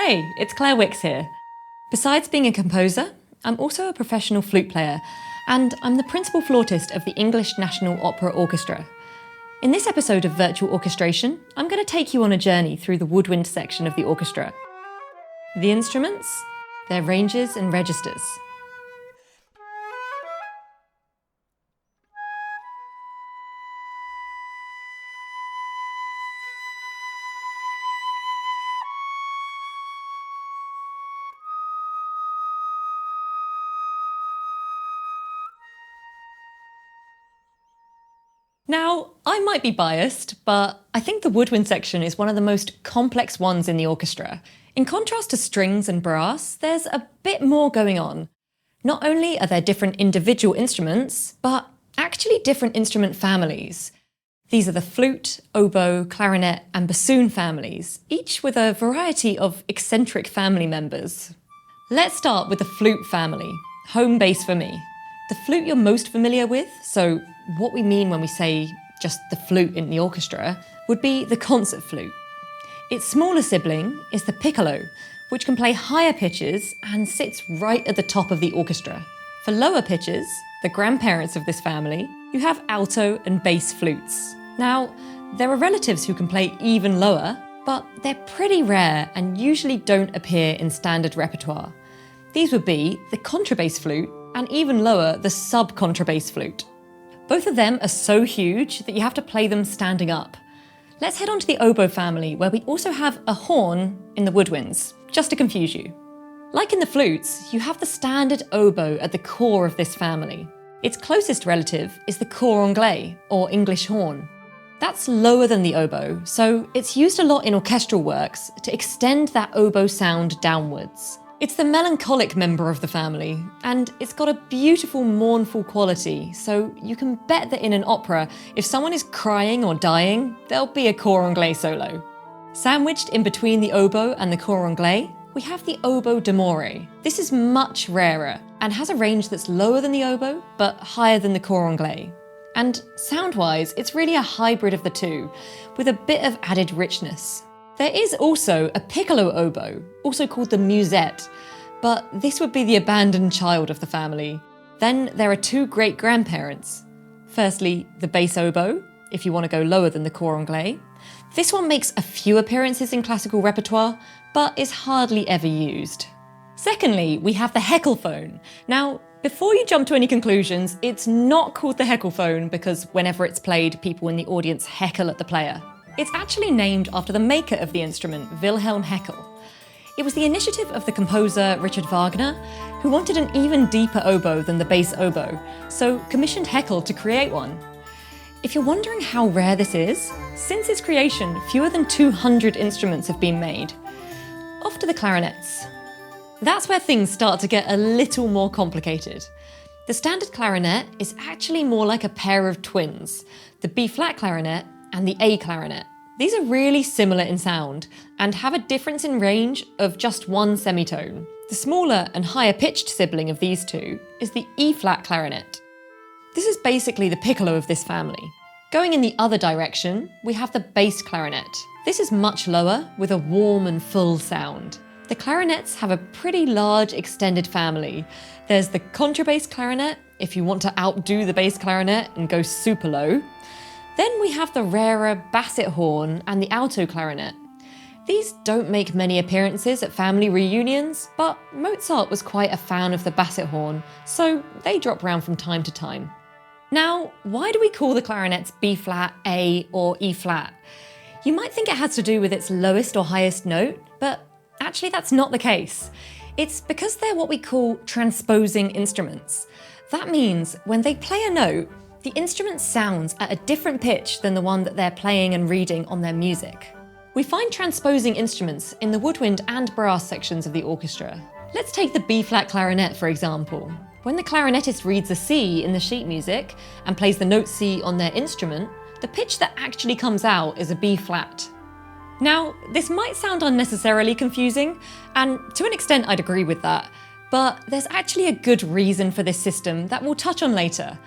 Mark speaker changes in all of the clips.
Speaker 1: Hey, it's Claire Wickes here. Besides being a composer, I'm also a professional flute player, and I'm the principal flautist of the English National Opera Orchestra. In this episode of Virtual Orchestration, I'm going to take you on a journey through the woodwind section of the orchestra. The instruments, their ranges and registers. Now, I might be biased, but I think the woodwind section is one of the most complex ones in the orchestra. In contrast to strings and brass, there's a bit more going on. Not only are there different individual instruments, but actually different instrument families. These are the flute, oboe, clarinet and bassoon families, each with a variety of eccentric family members. Let's start with the flute family, home base for me. The flute you're most familiar with, so what we mean when we say just the flute in the orchestra, would be the concert flute. Its smaller sibling is the piccolo, which can play higher pitches and sits right at the top of the orchestra. For lower pitches, the grandparents of this family, you have alto and bass flutes. Now, there are relatives who can play even lower, but they're pretty rare and usually don't appear in standard repertoire. These would be the contrabass flute and even lower, the sub-contrabass flute. Both of them are so huge that you have to play them standing up. Let's head on to the oboe family, where we also have a horn in the woodwinds, just to confuse you. Like in the flutes, you have the standard oboe at the core of this family. Its closest relative is the cor anglais, or English horn. That's lower than the oboe, so it's used a lot in orchestral works to extend that oboe sound downwards. It's the melancholic member of the family, and it's got a beautiful, mournful quality, so you can bet that in an opera, if someone is crying or dying, there'll be a cor anglais solo. Sandwiched in between the oboe and the cor anglais, we have the oboe d'amore. This is much rarer, and has a range that's lower than the oboe, but higher than the cor anglais. And sound-wise, it's really a hybrid of the two, with a bit of added richness. There is also a piccolo oboe, also called the musette, but this would be the abandoned child of the family. Then there are two great-grandparents. Firstly, the bass oboe, if you want to go lower than the cor anglais. This one makes a few appearances in classical repertoire, but is hardly ever used. Secondly, we have the heckelphone. Now, before you jump to any conclusions, it's not called the heckelphone because whenever it's played, people in the audience heckle at the player. It's actually named after the maker of the instrument, Wilhelm Heckel. It was the initiative of the composer Richard Wagner, who wanted an even deeper oboe than the bass oboe, so commissioned Heckel to create one. If you're wondering how rare this is, since its creation, fewer than 200 instruments have been made. Off to the clarinets. That's where things start to get a little more complicated. The standard clarinet is actually more like a pair of twins, the B-flat clarinet and the A clarinet. These are really similar in sound and have a difference in range of just one semitone. The smaller and higher pitched sibling of these two is the E-flat clarinet. This is basically the piccolo of this family. Going in the other direction, we have the bass clarinet. This is much lower with a warm and full sound. The clarinets have a pretty large extended family. There's the contrabass clarinet, if you want to outdo the bass clarinet and go super low. Then we have the rarer basset horn and the alto clarinet. These don't make many appearances at family reunions, but Mozart was quite a fan of the basset horn, so they drop around from time to time. Now, why do we call the clarinets B-flat, A or E-flat? You might think it has to do with its lowest or highest note, but actually that's not the case. It's because they're what we call transposing instruments. That means when they play a note, the instrument sounds at a different pitch than the one that they're playing and reading on their music. We find transposing instruments in the woodwind and brass sections of the orchestra. Let's take the B-flat clarinet, for example. When the clarinetist reads a C in the sheet music and plays the note C on their instrument, the pitch that actually comes out is a B-flat. Now, this might sound unnecessarily confusing, and to an extent I'd agree with that, but there's actually a good reason for this system that we'll touch on later.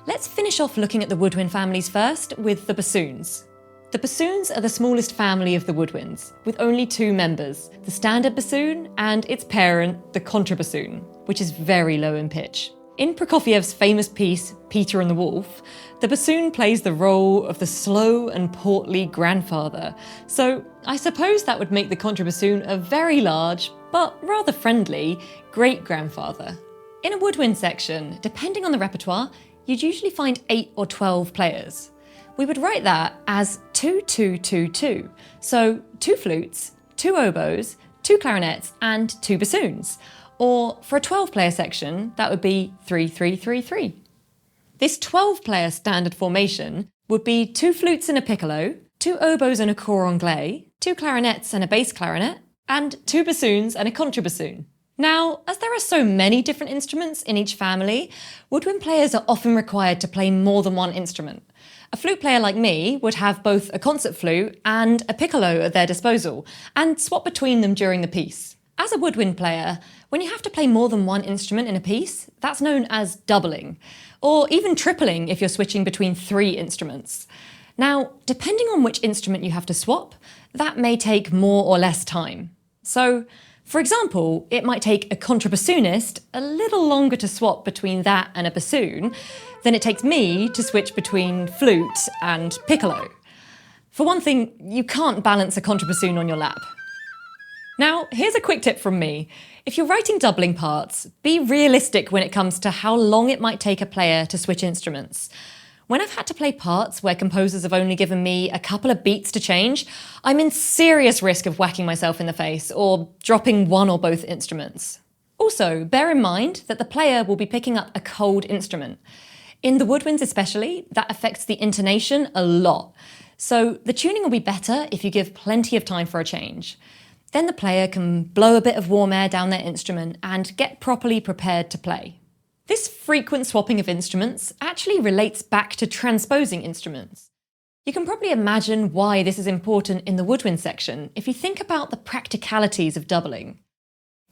Speaker 1: Let's finish off looking at the woodwind families first with the bassoons. The bassoons are the smallest family of the woodwinds, with only two members, the standard bassoon and its parent, the contrabassoon, which is very low in pitch. In Prokofiev's famous piece, Peter and the Wolf, the bassoon plays the role of the slow and portly grandfather, so I suppose that would make the contrabassoon a very large, but rather friendly, great-grandfather. In a woodwind section, depending on the repertoire, you'd usually find 8 or 12 players. We would write that as 2-2-2-2, so 2 flutes, 2 oboes, 2 clarinets and 2 bassoons. Or for a 12-player section, that would be 3-3-3-3. This 12-player standard formation would be 2 flutes and a piccolo, 2 oboes and a cor anglais, 2 clarinets and a bass clarinet, and 2 bassoons and a contrabassoon. Now, as there are so many different instruments in each family, woodwind players are often required to play more than one instrument. A flute player like me would have both a concert flute and a piccolo at their disposal, and swap between them during the piece. As a woodwind player, when you have to play more than one instrument in a piece, that's known as doubling, or even tripling if you're switching between 3 instruments. Now, depending on which instrument you have to swap, that may take more or less time. So, for example, it might take a contrabassoonist a little longer to swap between that and a bassoon than it takes me to switch between flute and piccolo. For one thing, you can't balance a contrabassoon on your lap. Now, here's a quick tip from me. If you're writing doubling parts, be realistic when it comes to how long it might take a player to switch instruments. When I've had to play parts where composers have only given me a couple of beats to change, I'm in serious risk of whacking myself in the face or dropping one or both instruments. Also, bear in mind that the player will be picking up a cold instrument. In the woodwinds especially, that affects the intonation a lot. So the tuning will be better if you give plenty of time for a change. Then the player can blow a bit of warm air down their instrument and get properly prepared to play. This frequent swapping of instruments actually relates back to transposing instruments. You can probably imagine why this is important in the woodwind section if you think about the practicalities of doubling.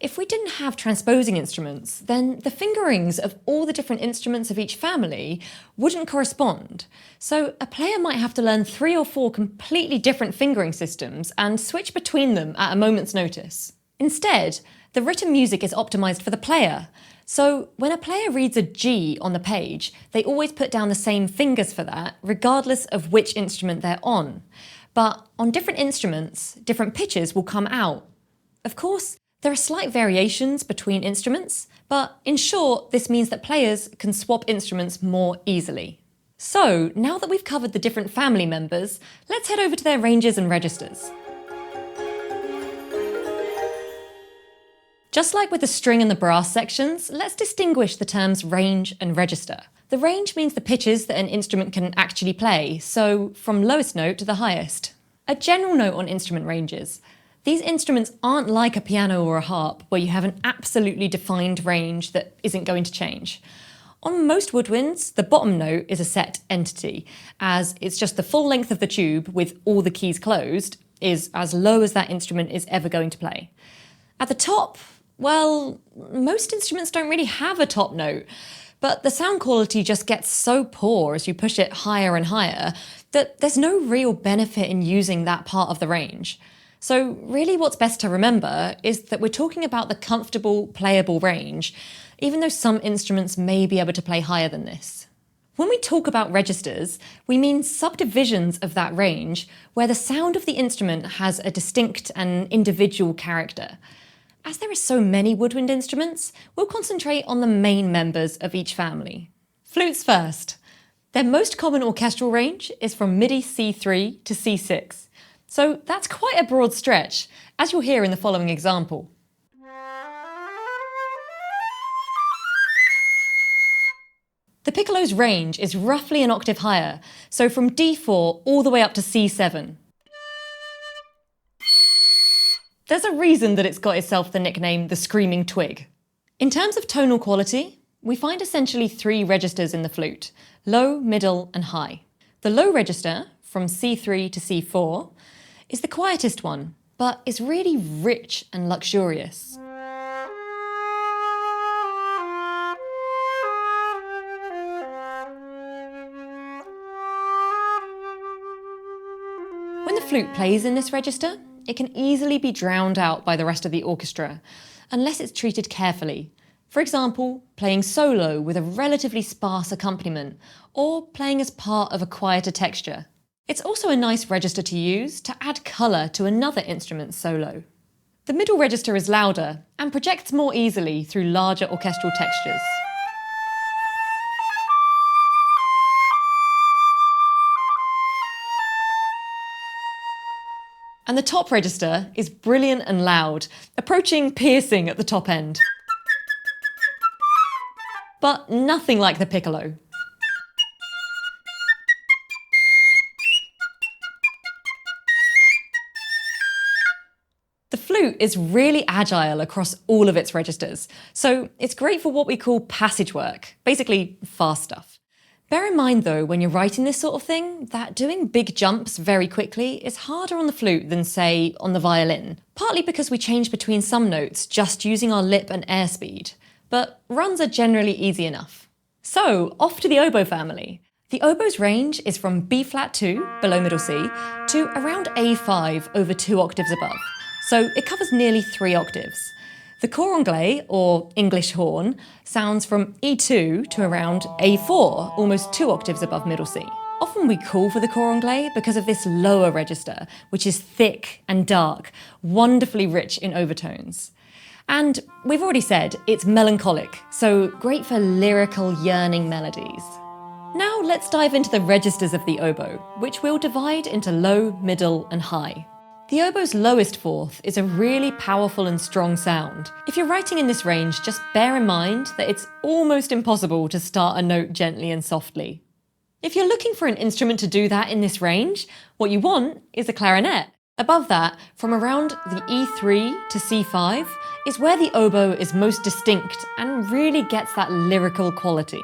Speaker 1: If we didn't have transposing instruments, then the fingerings of all the different instruments of each family wouldn't correspond. So a player might have to learn 3 or 4 completely different fingering systems and switch between them at a moment's notice. Instead, the written music is optimized for the player. So when a player reads a G on the page, they always put down the same fingers for that, regardless of which instrument they're on. But on different instruments, different pitches will come out. Of course, there are slight variations between instruments, but in short, this means that players can swap instruments more easily. So, now that we've covered the different family members, let's head over to their ranges and registers. Just like with the string and the brass sections, let's distinguish the terms range and register. The range means the pitches that an instrument can actually play, so from lowest note to the highest. A general note on instrument ranges. These instruments aren't like a piano or a harp, where you have an absolutely defined range that isn't going to change. On most woodwinds, the bottom note is a set entity, as it's just the full length of the tube with all the keys closed, is as low as that instrument is ever going to play. At the top, well, most instruments don't really have a top note, but the sound quality just gets so poor as you push it higher and higher that there's no real benefit in using that part of the range. So really what's best to remember is that we're talking about the comfortable, playable range, even though some instruments may be able to play higher than this. When we talk about registers, we mean subdivisions of that range where the sound of the instrument has a distinct and individual character. As there are so many woodwind instruments, we'll concentrate on the main members of each family. Flutes first. Their most common orchestral range is from MIDI C3 to C6. So that's quite a broad stretch, as you'll hear in the following example. The piccolo's range is roughly an octave higher, so from D4 all the way up to C7. There's a reason that it's got itself the nickname the Screaming Twig. In terms of tonal quality, we find essentially 3 registers in the flute: low, middle and high. The low register, from C3 to C4, is the quietest one, but is really rich and luxurious. flute plays in this register, it can easily be drowned out by the rest of the orchestra, unless it's treated carefully. For example, playing solo with a relatively sparse accompaniment, or playing as part of a quieter texture. It's also a nice register to use to add colour to another instrument's solo. The middle register is louder and projects more easily through larger orchestral textures. And the top register is brilliant and loud, approaching piercing at the top end. But nothing like the piccolo. The flute is really agile across all of its registers, so it's great for what we call passage work, basically fast stuff. Bear in mind though, when you're writing this sort of thing, that doing big jumps very quickly is harder on the flute than, say, on the violin, partly because we change between some notes just using our lip and airspeed, but runs are generally easy enough. So, off to the oboe family. The oboe's range is from B-flat 2, below middle C, to around A5 over 2 octaves above, so it covers nearly 3 octaves. The cor anglais, or English horn, sounds from E2 to around A4, almost 2 octaves above middle C. Often we call for the cor anglais because of this lower register, which is thick and dark, wonderfully rich in overtones. And we've already said it's melancholic, so great for lyrical, yearning melodies. Now let's dive into the registers of the oboe, which we'll divide into low, middle, and high. The oboe's lowest fourth is a really powerful and strong sound. If you're writing in this range, just bear in mind that it's almost impossible to start a note gently and softly. If you're looking for an instrument to do that in this range, what you want is a clarinet. Above that, from around the E3 to C5, is where the oboe is most distinct and really gets that lyrical quality.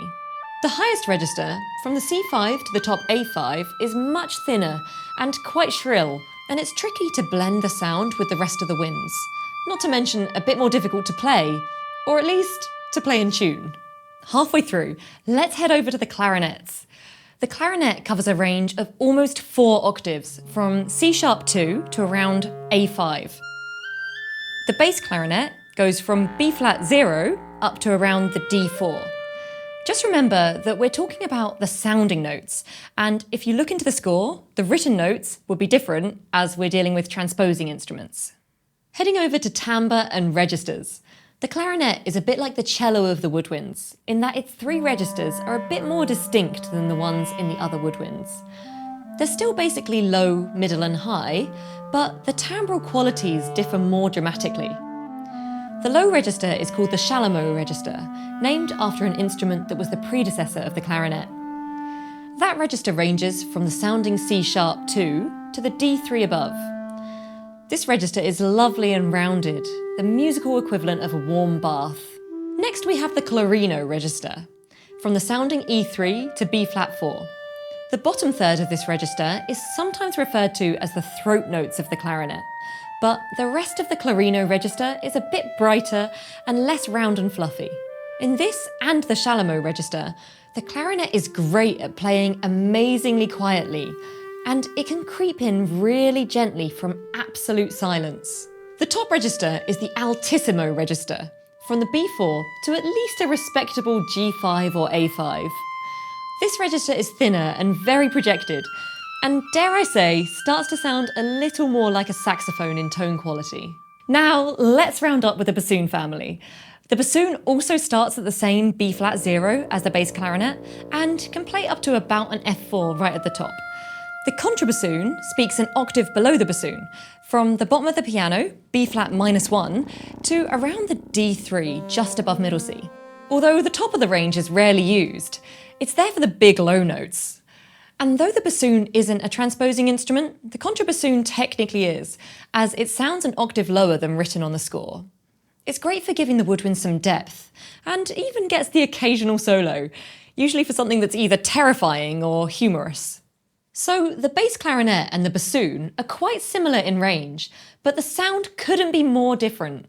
Speaker 1: The highest register, from the C5 to the top A5, is much thinner and quite shrill, and it's tricky to blend the sound with the rest of the winds. Not to mention a bit more difficult to play, or at least to play in tune. Halfway through, let's head over to the clarinets. The clarinet covers a range of almost 4 octaves, from C-sharp 2 to around A5. The bass clarinet goes from B-flat 0 up to around the D4. Just remember that we're talking about the sounding notes, and if you look into the score, the written notes will be different as we're dealing with transposing instruments. Heading over to timbre and registers. The clarinet is a bit like the cello of the woodwinds, in that its 3 registers are a bit more distinct than the ones in the other woodwinds. They're still basically low, middle and high, but the timbral qualities differ more dramatically. The low register is called the chalumeau register, named after an instrument that was the predecessor of the clarinet. That register ranges from the sounding C-sharp 2 to the D3 above. This register is lovely and rounded, the musical equivalent of a warm bath. Next we have the clarino register, from the sounding E3 to B-flat 4. The bottom third of this register is sometimes referred to as the throat notes of the clarinet, but the rest of the clarino register is a bit brighter and less round and fluffy. In this and the chalumeau register, the clarinet is great at playing amazingly quietly, and it can creep in really gently from absolute silence. The top register is the altissimo register, from the B4 to at least a respectable G5 or A5. This register is thinner and very projected, and dare I say, starts to sound a little more like a saxophone in tone quality. Now, let's round up with the bassoon family. The bassoon also starts at the same B-flat 0 as the bass clarinet, and can play up to about an F4 right at the top. The contrabassoon speaks an octave below the bassoon, from the bottom of the piano, B-flat -1, to around the D3, just above middle C. Although the top of the range is rarely used, it's there for the big low notes. And though the bassoon isn't a transposing instrument, the contrabassoon technically is, as it sounds an octave lower than written on the score. It's great for giving the woodwind some depth, and even gets the occasional solo, usually for something that's either terrifying or humorous. So the bass clarinet and the bassoon are quite similar in range, but the sound couldn't be more different.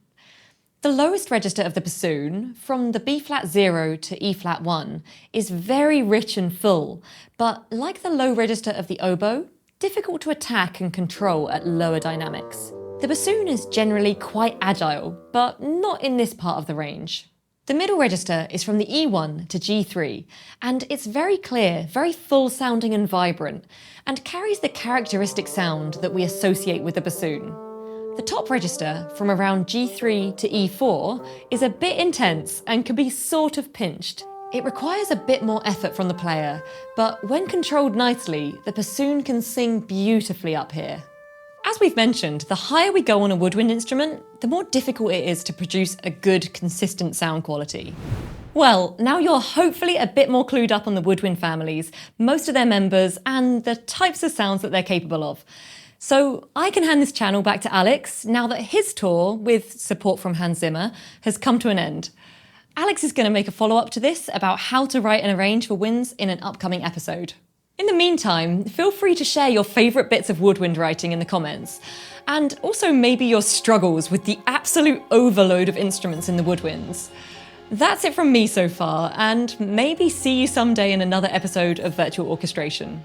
Speaker 1: The lowest register of the bassoon, from the B-flat 0 to E-flat 1, is very rich and full, but like the low register of the oboe, difficult to attack and control at lower dynamics. The bassoon is generally quite agile, but not in this part of the range. The middle register is from the E1 to G3, and it's very clear, very full sounding and vibrant, and carries the characteristic sound that we associate with the bassoon. The top register, from around G3 to E4, is a bit intense and can be sort of pinched. It requires a bit more effort from the player, but when controlled nicely, the bassoon can sing beautifully up here. As we've mentioned, the higher we go on a woodwind instrument, the more difficult it is to produce a good, consistent sound quality. Well, now you're hopefully a bit more clued up on the woodwind families, most of their members, and the types of sounds that they're capable of. So I can hand this channel back to Alex now that his tour, with support from Hans Zimmer, has come to an end. Alex is going to make a follow-up to this about how to write and arrange for winds in an upcoming episode. In the meantime, feel free to share your favourite bits of woodwind writing in the comments, and also maybe your struggles with the absolute overload of instruments in the woodwinds. That's it from me so far, and maybe see you someday in another episode of Virtual Orchestration.